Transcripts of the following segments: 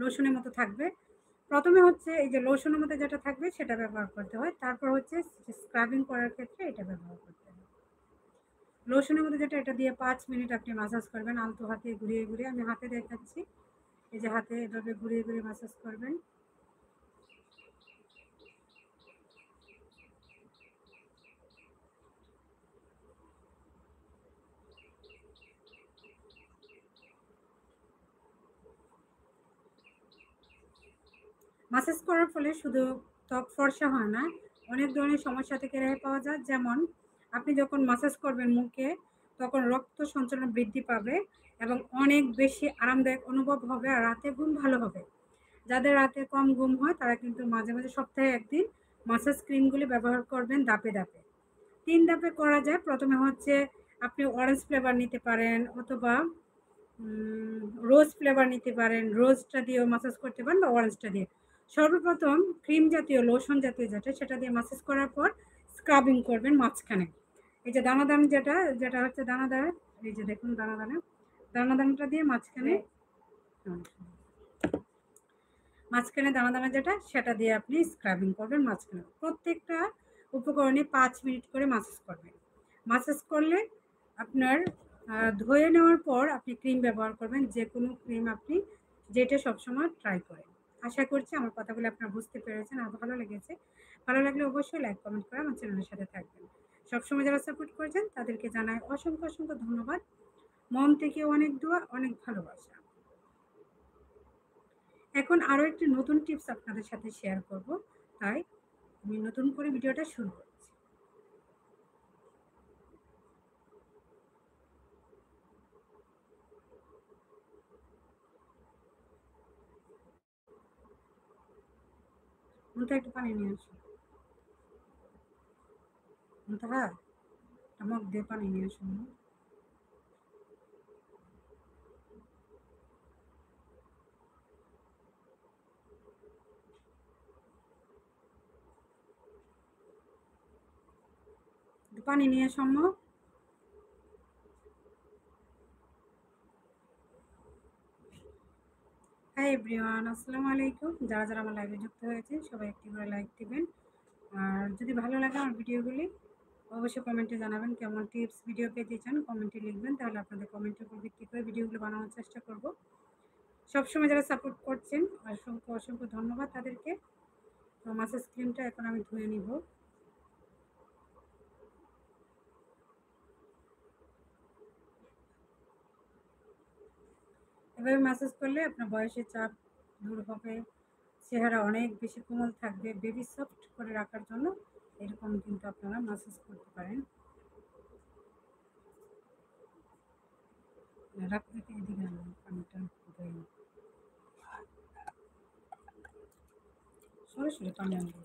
লোশনের মতো থাকবে। প্রথমে হচ্ছে এই যে লোশনের মতো যেটা থাকবে সেটা ব্যবহার করতে হয়, তারপর হচ্ছে স্ক্রাবিং করার ক্ষেত্রে এটা ব্যবহার করতে হয়। লোশনের মধ্যে যেটা, এটা দিয়ে 5 মিনিট আপনি মাসাজ করবেন আলতো হাতে ঘুরিয়ে ঘুরিয়ে। আমি হাতে দেখাচ্ছি, এই যে হাতে এভাবে ঘুরিয়ে ঘুরিয়ে মাসাজ করবেন। মাসাজ করার ফলে শুধু ত্বক ফর্সা হয় না, অনেক ধরনের সমস্যা থেকে রেহাই পাওয়া যায়। যেমন আপনি যখন মাসাজ করবেন মুখে, তখন রক্ত সঞ্চালন বৃদ্ধি পাবে এবং অনেক বেশি আরামদায়ক অনুভব হবে, আর রাতে ঘুম ভালো হবে। যাদের রাতে কম ঘুম হয় তারা কিন্তু মাঝে মাঝে সপ্তাহে 1 দিন মাসাজ ক্রিমগুলি ব্যবহার করবেন ধাপে ধাপে। 3 ধাপে করা যায়। প্রথমে হচ্ছে আপনি অরেঞ্জ ফ্লেভার নিতে পারেন, অথবা রোজ ফ্লেভার নিতে পারেন। রোজটা দিয়েও মাসাজ করতে পারেন বা অরেঞ্জটা দিয়ে। সর্বপ্রথম ক্রিম জাতীয়, লোশন জাতীয় যেটা, সেটা দিয়ে মাসাজ করার পর স্ক্রাবিং করবেন মাঝখানে। এই যে দানা যেটা, যেটা হচ্ছে দানাদার, এই যে দেখুন দানাটা দিয়ে মাঝখানে, মাঝখানে দানা যেটা, সেটা দিয়ে আপনি স্ক্রাবিং করবেন মাঝখানে। প্রত্যেকটা উপকরণে 5 মিনিট করে মাসাজ করবেন। মাসাজ করলে আপনার ধুয়ে নেওয়ার পর আপনি ক্রিম ব্যবহার করবেন, যে কোনো ক্রিম আপনি যেটা সবসময় ট্রাই করেন। আশা করছি আমার কথাগুলো আপনারা বুঝতে পেরেছেন আর ভালো লেগেছে। ভালো লাগলে অবশ্যই লাইক কমেন্ট করে আমার চ্যানেলের সাথে থাকবেন। সবসময় যারা সাপোর্ট করেছেন তাদেরকে জানাই অসংখ্য অসংখ্য ধন্যবাদ। মন থেকে অনেক দোয়া, অনেক ভালোবাসা। এখন আরো একটি নতুন টিপস আপনাদের সাথে শেয়ার করব, তাই আমি নতুন করে ভিডিওটা শুরু করছি। মুন্তাহা একটু পানি নিয়ে আসো। মুন্তাহা, মগ দিয়ে পানি নিয়ে আসো। একটু পানি নিয়ে আসো আম্মু। হাই এভরিওয়ান, আসসালামু আলাইকুম। যারা যারা আমার লাইভে যুক্ত হয়েছে সবাই একটি করে লাইক দিবেন। আর যদি ভালো লাগে আমার ভিডিওগুলি, অবশ্যই কমেন্টে জানাবেন কেমন টিপস ভিডিও পেতে চান। কমেন্টে লিখবেন, তাহলে আপনাদের কমেন্টের উপর ভিত্তি করে ভিডিওগুলো বানানোর চেষ্টা করব। সবসময় যারা সাপোর্ট করছেন অসংখ্য অসংখ্য ধন্যবাদ তাদেরকে। তো মাসাজ ক্রিমটা এখন আমি ধুয়ে নিব। এভাবে ম্যাসাজ করলে আপনার বয়সের চাপ দূর হবে, চেহারা অনেক বেশি কোমল থাকবে। বেবি সফট করে রাখার জন্য এরকম কিন্তু আপনারা ম্যাসাজ করতে পারেন। রাখতে এদিকে আনুন, পানিটা ধুয়ে নিন। সরাসরি পানি আনবো।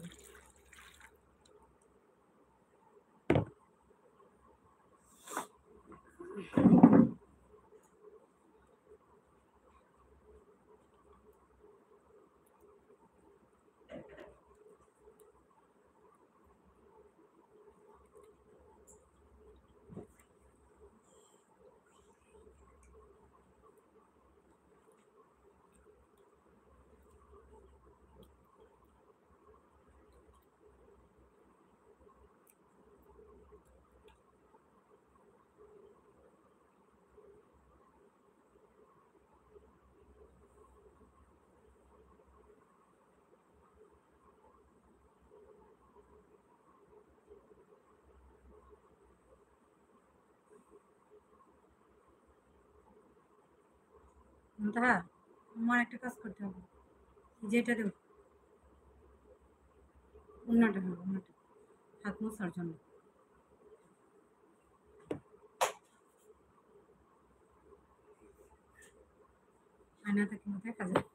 হ্যাঁ, আমার একটা কাজ করতে হবে, যেটা দেব অন্যটা হবে, অন্যটা হাত মোছার জন্য। আয়নাতে কিন্তু দেখা যায়।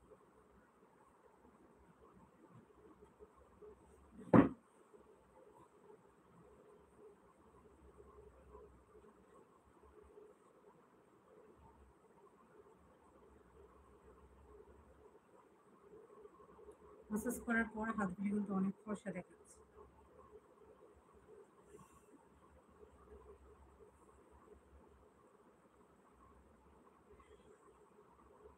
ম্যাসাজ করার পর হাতগুলি কিন্তু অনেক ফর্সা দেখাচ্ছে।